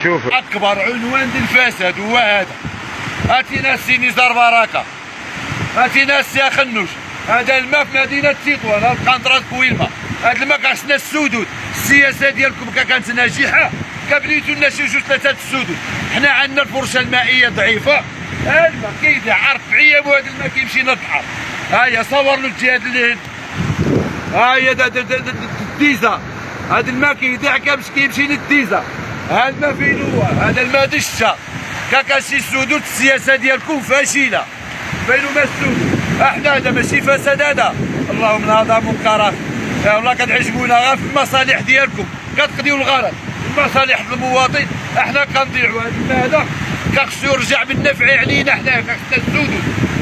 شوف اكبر عنوان للفساد هو هذا. اتينا السي نزار بركه، اتينا السي خنوش، هذا الماء في مدينه تطوان، القنطره كويلما، هذا الماء كاعسنا السدود. السياسه ديالكم كانت ناجحه، كبنيتوا لنا شي جوج ثلاثه السدود. حنا عندنا الفرصه المائيه ضعيفه، الماء كيضيع 4 ايام وهذا الماء كيمشي للبحر. هيا صور له الجهاد اللي هيا الديزا، هذا الماء كيضيع كيمشي للديزا. هذا الماء فين هو؟ هذا الماء دشا. كان شي سدود، السياسه ديالكم فاشله. فين هما السدود؟ احنا هذا ماشي فساد، هذا اللهم هذا منكرات. يا والله كتعجبونا غير في المصالح ديالكم، كتقضيو الغرض. المصالح المواطن احنا كنضيعوا. هذا الماء هذا كخصو يرجع بالنفع علينا حنا، كخصنا السدود.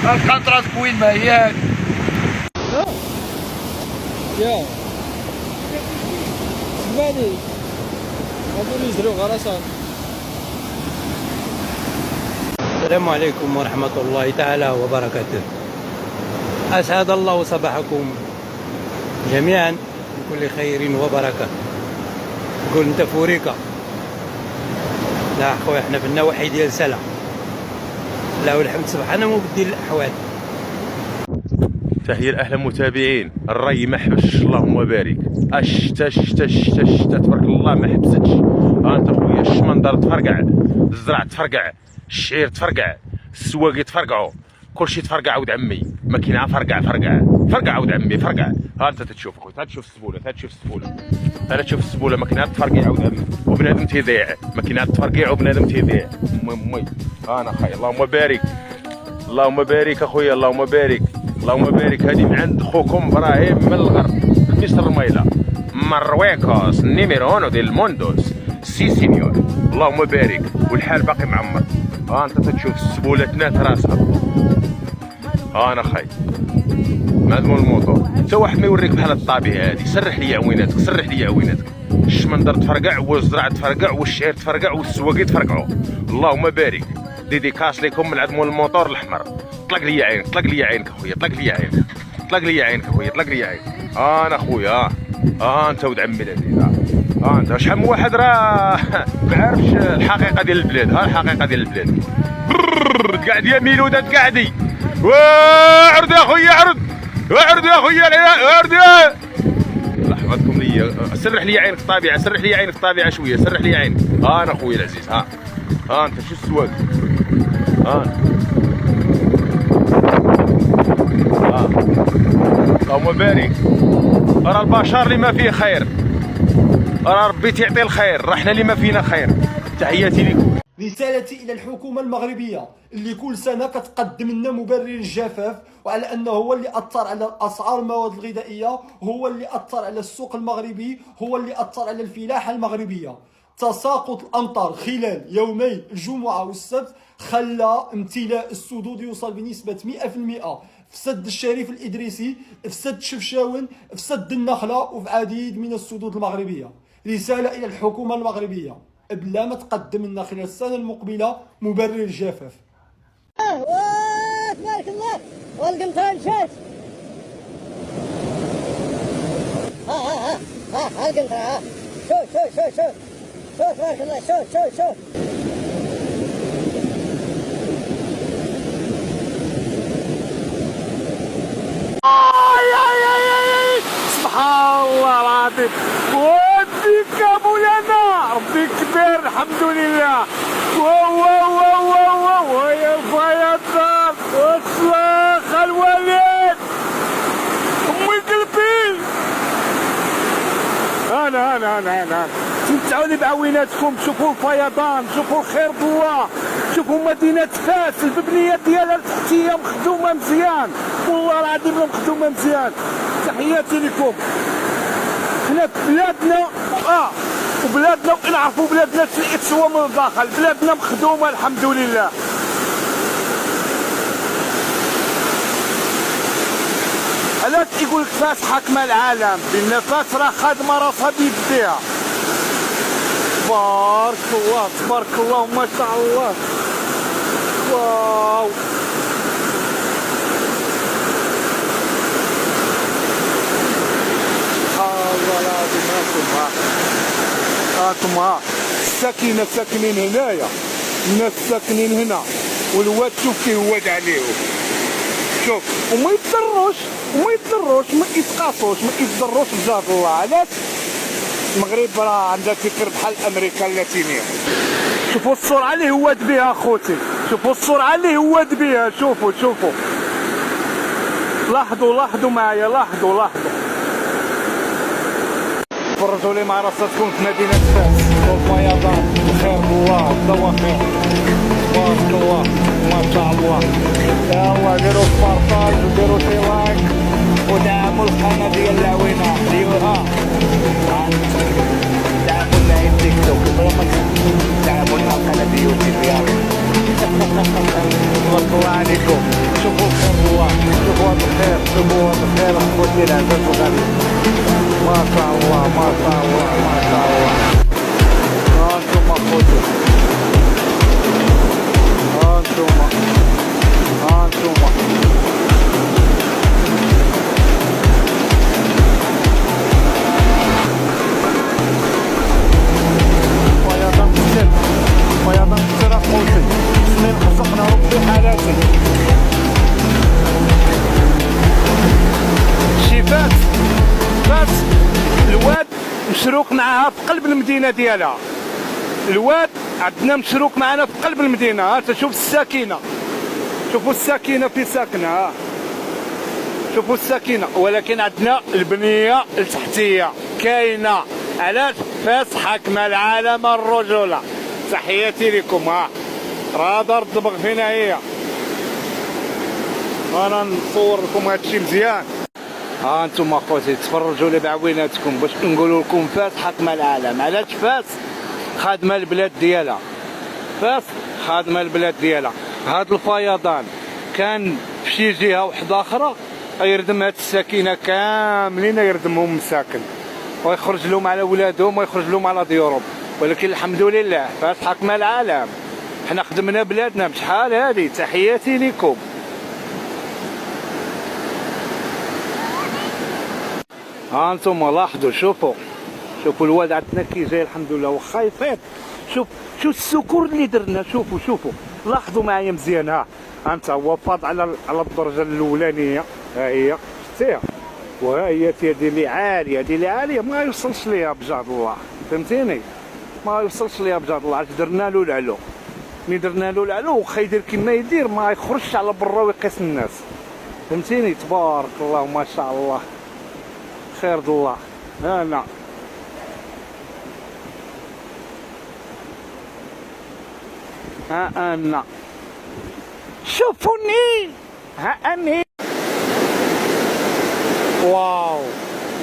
القنطرة كوين ما هي هذه. يا سمعني غادي نزلو غرسان. السلام عليكم ورحمة الله تعالى وبركاته. أسعد الله صباحكم جميعا بكل خير وبركة. نقول انت فوريكا. لا خويا احنا في النواحي ديال سلا، لا والحمد سبحانه مبدل الأحوال. تحية لأهل المتابعين. الري ما حبسش اللهم بارك. الشتا تبارك الله ما حبستش. ها انت خويا الشمندر تفرقع، الزرع تفرقع، الشعير تفرقع، السواقي تفرقعوا، كلشي تفرقع ولد عمي. ماكينه فرقع ولد عمي فرقع. ها انت تشوف خويا، تشوف السبوله، تشوف السبوله ماكينات تفرقع ولد عمي، وبنادم تيضيع. ماكينات تفرقع وبنادم تيضيع. امي انا خاي اللهم بارك اخويا، اللهم بارك. هذه من عند خوكم ابراهيم من الغرب، مستر الميله مرويكوس نيميرو 1 ديال موندوس. سي سينيور اللهم بارك. والحال باقي معمر. ها انت تشوف السبوله تنات راسها. ها انا خاي مادمو الموطور، حتى واحد ما يوريك بحال الطابيه هذه. سرح لي عويناتك. الشمندر تفرقع، والزرع تفرقع، والشعير تفرقع، والسواقي تفرقعوا. اللهم بارك. ديديكاس لكم من عند مول الموطور الاحمر. طلق لي عينك اخويا، طلق لي عينك. انا خويا انت ولد عمي العزيز. انت شحال من واحد راه ما عارفش الحقيقه ديال البلاد. الحقيقه ديال البلاد قاعد يا ميلودات قاعدي. عرض يا خويا، عرض لحظتكم ليا. سرح لي عينك الطابعه شويه. انا خويا العزيز. انت شو السواق. اللهم بارك. راه البشر اللي ما فيه خير، راه ربي تعطي الخير، راه حنا اللي ما فينا خير. تحياتي لكم. رسالتي إلى الحكومة المغربية اللي كل سنة كتقدم لنا مبرر الجفاف، وعلى أنه هو اللي أثر على أسعار المواد الغذائية، هو اللي أثر على السوق المغربي، هو اللي أثر على الفلاحة المغربية. تساقط الأمطار خلال يومي الجمعة والسبت خلى امتلاء السدود يوصل بنسبة 100% في سد الشريف الإدريسي، في سد شفشاون، في سد النخلة، وفي عديد من السدود المغربية. رسالة إلى الحكومة المغربية بلا ما تقدم لنا خلال السنة المقبلة مبرر الجفاف. تبارك الله والقمطرة مشات. القمطرة شوف تبارك الله. شوف سبحان الله العظيم. وديك يا مولانا ربي كبير الحمد لله. واو يا الفيضان والصلاخ الوليد امي قلبي. انا تمتعوا لي بعويناتكم. شوفوا الفيضان، شوفوا خير الله، شوفوا مدينة فاس البنية ديالها التحتية مخدومة مزيان، والله العظيم مخدومة مزيان. تحياتي لكم. حنا في بلادنا وبلادنا نعرفوا بلادنا تسوى من الداخل. بلادنا مخدومة الحمد لله. علاش يقول لك فاس حاكمة العالم؟ لأن فاس راه خادمة راسها بيديها. تبارك الله ما شاء الله. واو الله العظيم. هانتوما الساكنه ساكنين هنايا، الناس ساكنين هنا، والواد شوف كيهواد عليهم، شوف وما يتضروش ما يتقاصوش ما يتضروش بجاه الله. علاش؟ المغرب راه عندها فكر بحال امريكا اللاتينيه. شوفوا السرعه اللي هواد بها اخوتي، شوفوا السرعه اللي هواد بها، شوفوا لاحظوا معايا، لاحظوا فرجوا لي مع راساتكم في مدينه فاس والفيضان. بخير الله الضوا خير تبارك الله ما شاء الله. يلا ديروا بارطاج وديروا شي لايك ودعموا القناه ديال العوينه، ديروها دعموا لنا التيك توك، دعموا لنا القناه ديال يوتيوب. يلا تبارك الله عليكم. شوفوا خير الله، شوفوا هذا الخير، شوفوا هذا الخير اخوتي العزاز وغالي. ما شاء الله ما شاء الله ما شاء الله. هانتوما اخوتي، هانتوما فيضان كثر اخوتي، سنين خصقنا ربي حالاتي. شي فات الواد مشروك معاها في قلب المدينه ديالها، الواد عندنا مشروك معنا في قلب المدينه. ها شوف الساكنه، شوفوا الساكنه في ساكنه، شوفوا الساكنه، ولكن عندنا البنيه التحتيه كاينه. علاش؟ فاس حاكمه العالم الرجوله. تحياتي لكم. راه دار الدبغ فينا هي. انا نصور لكم هادشي مزيان. انتم اخوتي تفرجوا لي بعويناتكم باش نقولوا لكم فاس حاكمه العالم. علاش؟ فاس خادمه البلاد ديالها، فاس خادمه البلاد ديالها. هاد الفيضان كان في شي جهه وحده اخرى يردم هاد الساكنه كاملين، يردمهم مساكن ويخرج لهم على ولادهم ويخرج لهم على ديورهم. ولكن الحمد لله فاس حاكمه العالم. حنا خدمنا بلادنا بشحال هادي. تحياتي لكم. هانتوما لاحظوا، شوفوا الواد عندنا كي جاي الحمد لله واخا يفيض. شوف السكور اللي درنا، شوفوا لاحظوا معايا مزيان. ها انت هو فاض على الدرجه الاولانيه، ها هي شفتيها، وها هي ديالي عاليه ما يوصلش ليها بجاه الله، فهمتيني؟ ما يوصلش ليها بجاه الله. علاش درنا له العلو؟ ملي درنا له العلو واخا يدير كما يدير ما يخرجش على برا ويقيس الناس، فهمتيني؟ تبارك الله ما شاء الله خير الله. هنا ها أنا شوفوني، ها أني. واو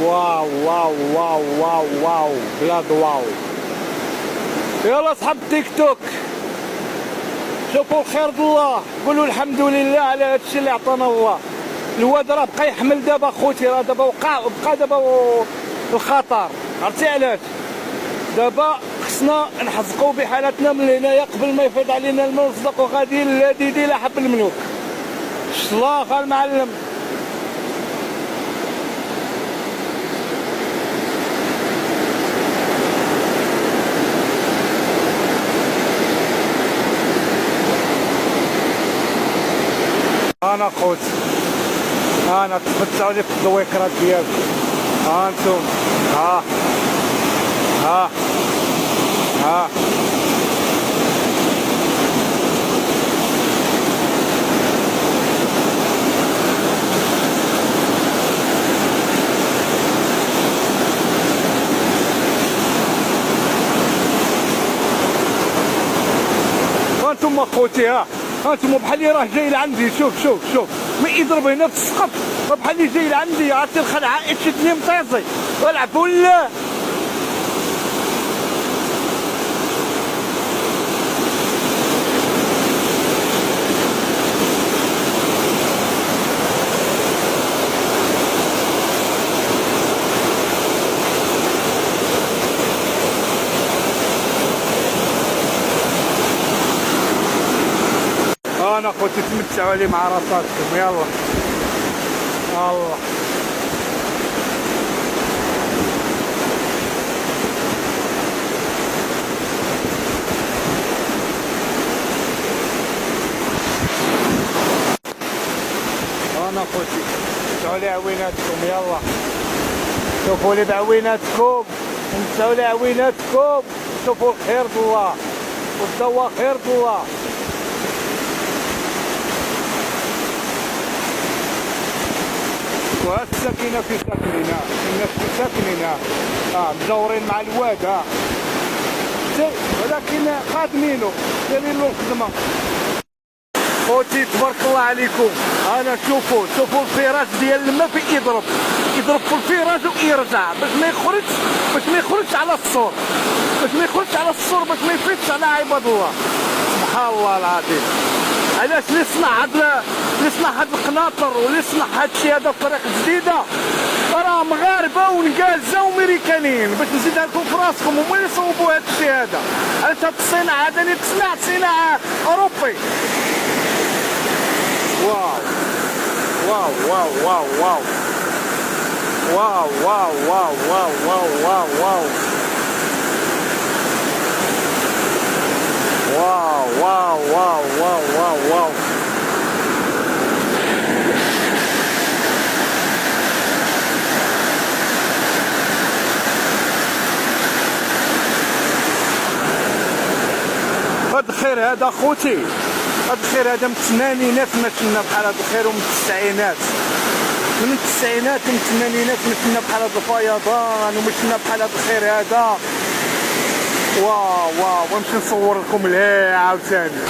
واو واو واو واو واو بلاد واو. يلا اصحاب التيك توك شوفوا خير الله، قولوا الحمد لله على هادشي اللي عطانا الله. الواد راه بقى يحمل دابا خوتي، راه دابا بقى دابا الخطر. عرفتي علاش؟ دابا خصنا نحزقوا بحالتنا من هنايا قبل ما يفيض علينا الماء ونصدقوا غاديين للديدي لا حب الملوك. شلاخ المعلم. انا خوت انا تفتحوا لي في الضويكرات ديالكم. ها انتم ها انتم اخوتي. هانتوما بحال اللي راه جاي لعندي. شوف ما يضرب هنا في السقف، بحال اللي جاي لعندي. عرفتي الخلعه تشدني مطيزي والعب ولا انا خوتي تمتعوا لي مع راساتكم. يلا الله خوتي نسعوا لي عويناتكم يلا، شوفوا لي بعويناتكم، نسعوا لي عويناتكم، شوفوا الخير د الله والدوا خير د الله. والسكينة في سكننا، الناس في سكننا مزورين مع الواد ولكن خادمينو دايرين له الخدمة. خوتي تبارك الله عليكم، انا شوفوا الفراش ديال الماء في يضرب في الفراش ويرجع باش ما يخرجش على السور، باش ما يفيدش على عباد الله. سبحان الله العظيم، علاش اللي صنع هاد القناطر واللي صنع هاد الشيء هذا بطريقه جديده راه مغاربه ونقالزه وامريكانيين، باش نزيدها لكم في راسكم هما اللي صوبوا هاد الشيء هذا. علاش هاد الصناعه هذا اللي صناعه اوروبي. واو واو واو واو واو واو واو واو واو واو واو واو واو واو واو واو واو واو. هاد الخير هذا خوتي، هاد الخير هذا من الثمانينات ما كنا بحال هاد الخير، ومن التسعينات ومن الثمانينات ما كنا بحال هاد الفيضان، وما كنا بحال هاد الخير هذا. واو واو، نمشي نصور لكم لهيه عاوتاني.